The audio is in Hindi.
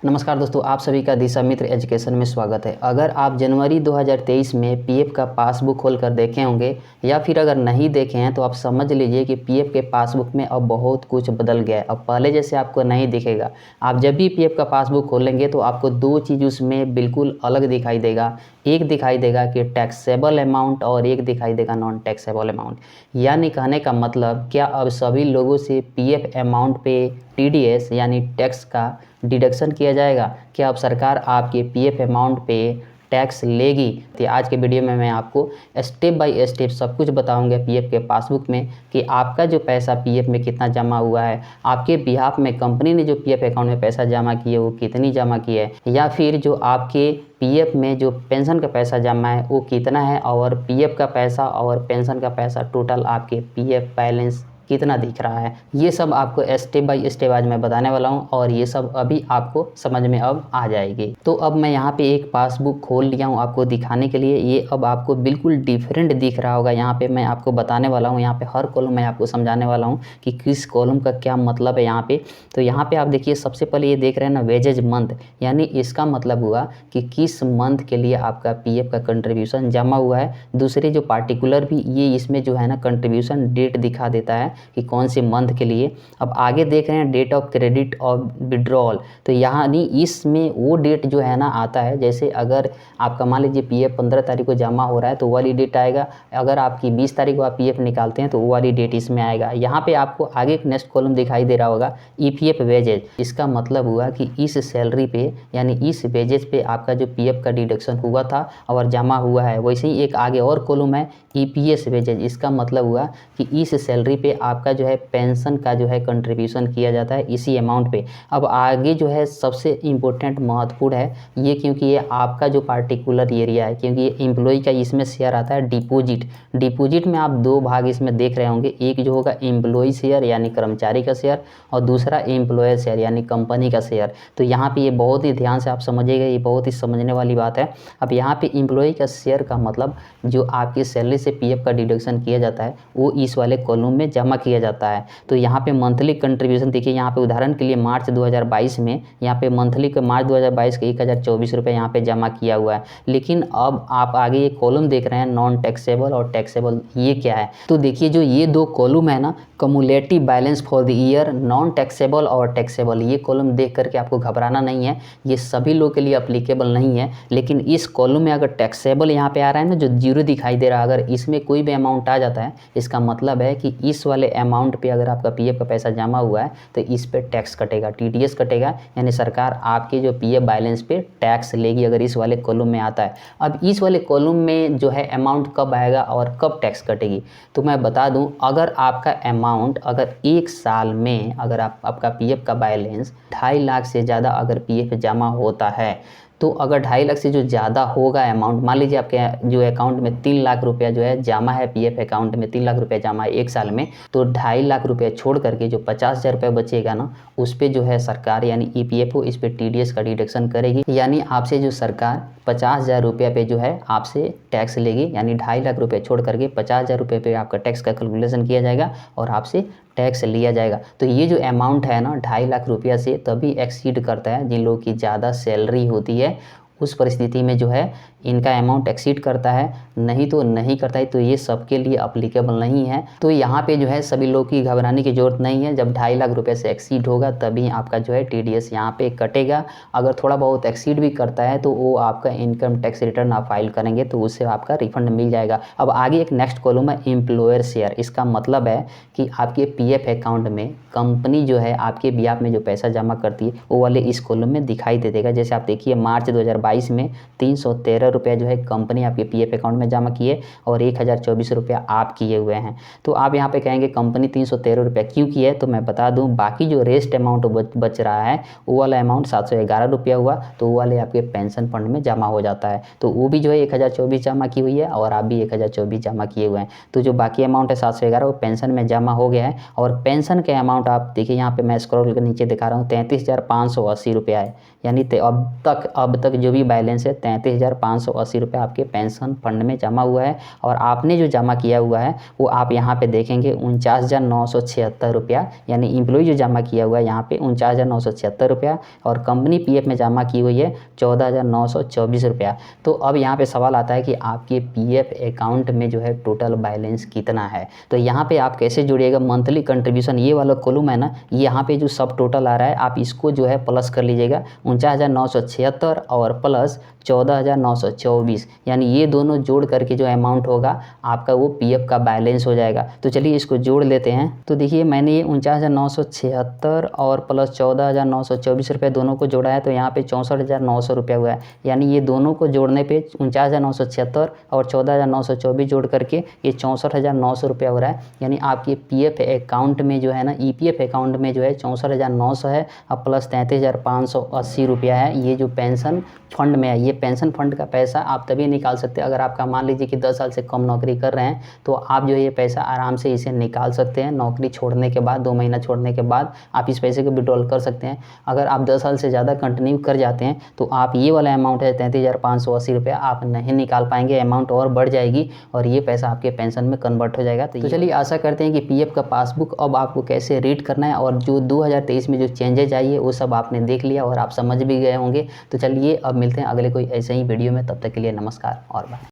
नमस्कार दोस्तों, आप सभी का दिशा मित्र एजुकेशन में स्वागत है। अगर आप जनवरी 2023 में पीएफ का पासबुक खोल कर देखे होंगे या फिर अगर नहीं देखे हैं तो आप समझ लीजिए कि पीएफ के पासबुक में अब बहुत कुछ बदल गया है। अब पहले जैसे आपको नहीं दिखेगा। आप जब भी पीएफ का पासबुक खोलेंगे तो आपको दो चीज़ उसमें बिल्कुल अलग दिखाई देगा। एक दिखाई देगा कि टैक्सेबल अमाउंट और एक दिखाई देगा नॉन टैक्सेबल अमाउंट। यानी कहने का मतलब क्या अब सभी लोगों से पीएफ अमाउंट पे टीडीएस यानी टैक्स का डिडक्शन किया जाएगा? क्या अब सरकार आपके पीएफ अमाउंट पे टैक्स लेगी? तो आज के वीडियो में मैं आपको स्टेप बाय स्टेप सब कुछ बताऊंगा पीएफ के पासबुक में कि आपका जो पैसा पीएफ में कितना जमा हुआ है, आपके बिहाफ में कंपनी ने जो पीएफ अकाउंट में पैसा जमा किए वो कितनी जमा की है, या फिर जो आपके पीएफ में जो पेंशन का पैसा जमा है वो कितना है, और पीएफ का पैसा और पेंशन का पैसा टोटल आपके पीएफ बैलेंस कितना दिख रहा है। ये सब आपको स्टेप बाय स्टेप आज मैं बताने वाला हूँ और ये सब अभी आपको समझ में अब आ जाएगी। तो अब मैं यहाँ पे एक पासबुक खोल लिया हूँ आपको दिखाने के लिए। ये अब आपको बिल्कुल डिफरेंट दिख रहा होगा। यहाँ पे मैं आपको बताने वाला हूँ, यहाँ पे हर कॉलम मैं आपको समझाने वाला हूँ कि किस कॉलम का क्या मतलब है यहाँ पे। तो यहाँ पे आप देखिए, सबसे पहले ये देख रहे हैं ना वेजेज मंथ, यानी इसका मतलब हुआ कि किस मंथ के लिए आपका पीएफ का कंट्रीब्यूशन जमा हुआ है। दूसरे जो पार्टिकुलर भी ये इसमें जो है ना कंट्रीब्यूशन डेट दिखा देता है कि कौन से मंथ के लिए। अब आगे देख रहे हैं डेट ऑफ क्रेडिट और विड्रॉल। तो यहाँ नहीं, इसमें वो डेट जो है ना आता है, जैसे अगर आपका मान लीजिए पीएफ 15 तारीख को जमा हो रहा है तो वो वाली डेट आएगा। अगर आपकी 20 तारीख को आप पीएफ निकालते हैं तो वो वाली डेट इसमें आएगा। यहाँ पे आपको आगे एक नेक्स्ट कॉलम दिखाई दे रहा होगा ईपीएफ वेजेज। इसका मतलब हुआ कि इस सैलरी पे यानी इस वेजेज पे आपका जो पीएफ का डिडक्शन हुआ था और जमा हुआ है। वैसे ही एक आगे और कॉलम है ईपीएस वेजेज। इसका मतलब हुआ कि इस सैलरी पे आपका जो है पेंशन का जो है कंट्रीब्यूशन किया जाता है इसी अमाउंट पे। अब आगे जो है सबसे इम्पोर्टेंट महत्वपूर्ण है ये, क्योंकि ये आपका जो पार्टिकुलर एरिया है, क्योंकि ये एम्प्लॉय का इसमें शेयर आता है डिपॉजिट। डिपॉजिट में आप दो भाग इसमें देख रहे होंगे, एक जो होगा एम्प्लॉय शेयर यानी कर्मचारी का शेयर, और दूसरा एम्प्लॉयर शेयर यानी कंपनी का शेयर। तो यहाँ पे ये बहुत ही ध्यान से आप समझिएगा, ये बहुत ही समझने वाली बात है। अब यहाँ पे एम्प्लॉय का शेयर का मतलब जो आपकी सैलरी से पीएफ का डिडक्शन किया जाता है वो इस वाले कॉलम में जमा किया जाता है। तो यहाँ पे मंथली कंट्रीब्यूशन देखिए, यहाँ पे उदाहरण के लिए मार्च 2022 में यहाँ पे मंथली का मार्च 2022 के 1024 रुपये यहाँ पे जमा किया हुआ है। लेकिन अब आप आगे ये कॉलम देख रहे हैं नॉन टैक्सेबल और टैक्सेबल, ये क्या है? तो देखिए जो ये दो कॉलम है ना, cumulative balance for the year non taxable और टैक्सेबल, ये कॉलम देख करके आपको घबराना नहीं है, ये सभी लोग के लिए अप्लीकेबल नहीं है। लेकिन इस कॉलम में अगर टैक्सेबल यहाँ पे आ रहा है ना, जो जीरो दिखाई दे रहा है, अगर इसमें कोई भी अमाउंट आ जाता है, इसका मतलब है कि इस वाले अमाउंट पे अगर आपका पीएफ का पैसा जमा हुआ है तो इस पे टैक्स कटेगा, टीडीएस कटेगा, यानी सरकार आपके जो पीएफ बैलेंस पे टैक्स लेगी अगर इस वाले कॉलम में आता है। अब इस वाले कॉलम में जो है अमाउंट कब आएगा और कब टैक्स कटेगी, तो मैं बता दूं, अगर आपका अमाउंट अगर एक साल में अगर आपका पीएफ का बैलेंस 2.5 लाख से ज़्यादा अगर पीएफ जमा होता है, तो अगर 2.5 लाख से जो ज़्यादा होगा अमाउंट, मान लीजिए आपके जो अकाउंट में 3 लाख रुपया जो है जमा है, पीएफ अकाउंट में 3 लाख रुपया जमा है एक साल में, तो 2.5 लाख रुपया छोड़ करके जो 50,000 रुपये बचेगा ना, उस पर जो है सरकार यानी ईपीएफओ इस पर टीडीएस का डिडक्शन करेगी। यानी आपसे जो सरकार 50,000 रुपया पे जो है आपसे टैक्स लेगी, यानी 2.5 लाख रुपये छोड़ करके 50,000 रुपये पे आपका टैक्स का कैलकुलेशन किया जाएगा और आपसे टैक्स लिया जाएगा। तो ये जो अमाउंट है ना 2.5 लाख रुपया से तभी एक्सीड करता है जिन लोगों की ज़्यादा सैलरी होती है, उस परिस्थिति में जो है इनका अमाउंट एक्सीड करता है, नहीं तो नहीं करता है। तो ये सबके लिए अप्लीकेबल नहीं है। तो यहाँ पे जो है सभी लोग की घबराने की ज़रूरत नहीं है। जब 2.5 लाख रुपए से एक्सीड होगा तभी आपका जो है टीडीएस यहाँ पे कटेगा। अगर थोड़ा बहुत एक्सीड भी करता है तो वो आपका इनकम टैक्स रिटर्न आप फाइल करेंगे तो उससे आपका रिफंड मिल जाएगा। अब आगे एक नेक्स्ट कॉलम है एम्प्लॉयर शेयर। इसका मतलब है कि आपके पीएफ अकाउंट में कंपनी जो है आपके बिहाफ में जो पैसा जमा करती है वो वाले इस कॉलम में दिखाई दे देगा। जैसे आप देखिए मार्च 2022 में 313 रुपया जो है कंपनी आपके पीएफ अकाउंट में जमा किए और 1024 रुपया आप किए हुए हैं। तो आप यहाँ पे कहेंगे कंपनी 313 रुपया क्यों की है, तो मैं बता दूं, बाकी जो रेस्ट अमाउंट बच रहा है वो वाला अमाउंट 711 रुपया हुआ, तो वो वाले आपके पेंशन फंड में जमा हो जाता है। तो वो भी जो है 1024 जमा की हुई है और आप भी 1024 जमा किए हुए हैं। तो जो बाकी अमाउंट है 711 वो पेंशन में जमा हो गया है। और पेंशन के अमाउंट आप देखिए, यहाँ पे मैं स्क्रॉल करके नीचे दिखा रहा हूँ, 33,580 रुपया है। यानी अब तक जो भी अभी बैलेंस है 33,580 रुपये आपके पेंशन फंड में जमा हुआ है। और आपने जो जमा किया हुआ है वो आप यहाँ पे देखेंगे 49,976 रुपया, यानी इम्प्लॉय जो जमा किया हुआ है यहाँ पे 49,976 रुपया, और कंपनी पीएफ में जमा की हुई है 14,924 रुपया। तो अब यहाँ पे सवाल आता है कि आपके पीएफ अकाउंट में जो है टोटल बैलेंस कितना है। तो यहाँ पे आप कैसे जुड़िएगा, मंथली कंट्रीब्यूशन ये वाला कॉलम है ना, यहाँ पे जो सब टोटल आ रहा है आप इसको जो है प्लस कर लीजिएगा 49,976 और प्लस 14,924, यानी ये दोनों जोड़ करके जो अमाउंट होगा आपका वो पीएफ का बैलेंस हो जाएगा। तो चलिए इसको जोड़ लेते हैं। तो देखिए मैंने ये 49,976 और प्लस 14,924 रुपये दोनों को जोड़ा है, तो यहाँ पे 64,900 रुपया हुआ है। यानी ये दोनों को जोड़ने पे 49,976 और 14,924 जोड़ करके ये 64,900 रुपया हो रहा है। यानी आपके पीएफ अकाउंट में जो है ना, ईपीएफ अकाउंट में जो है 64,900 है और प्लस 33,580 रुपया है। ये जो पेंशन फंड में है, ये पेंशन फंड का पैसा आप तभी निकाल सकते हैं अगर आपका मान लीजिए कि 10 साल से कम नौकरी कर रहे हैं, तो आप जो ये पैसा आराम से इसे निकाल सकते हैं। नौकरी छोड़ने के बाद 2 महीना छोड़ने के बाद आप इस पैसे को विड्रॉल कर सकते हैं। अगर आप 10 साल से ज़्यादा कंटिन्यू कर जाते हैं तो आप ये वाला अमाउंट है 33,580 रुपया आप नहीं निकाल पाएंगे, अमाउंट और बढ़ जाएगी और ये पैसा आपके पेंशन में कन्वर्ट हो जाएगा। तो चलिए आशा करते हैं कि पीएफ का पासबुक अब आपको कैसे रीड करना है और जो 2023 में जो चेंजेज आई है वो सब आपने देख लिया और आप समझ भी गए होंगे। तो चलिए अब मिलते हैं अगले कोई ऐसे ही वीडियो में, तब तक के लिए नमस्कार और बाय।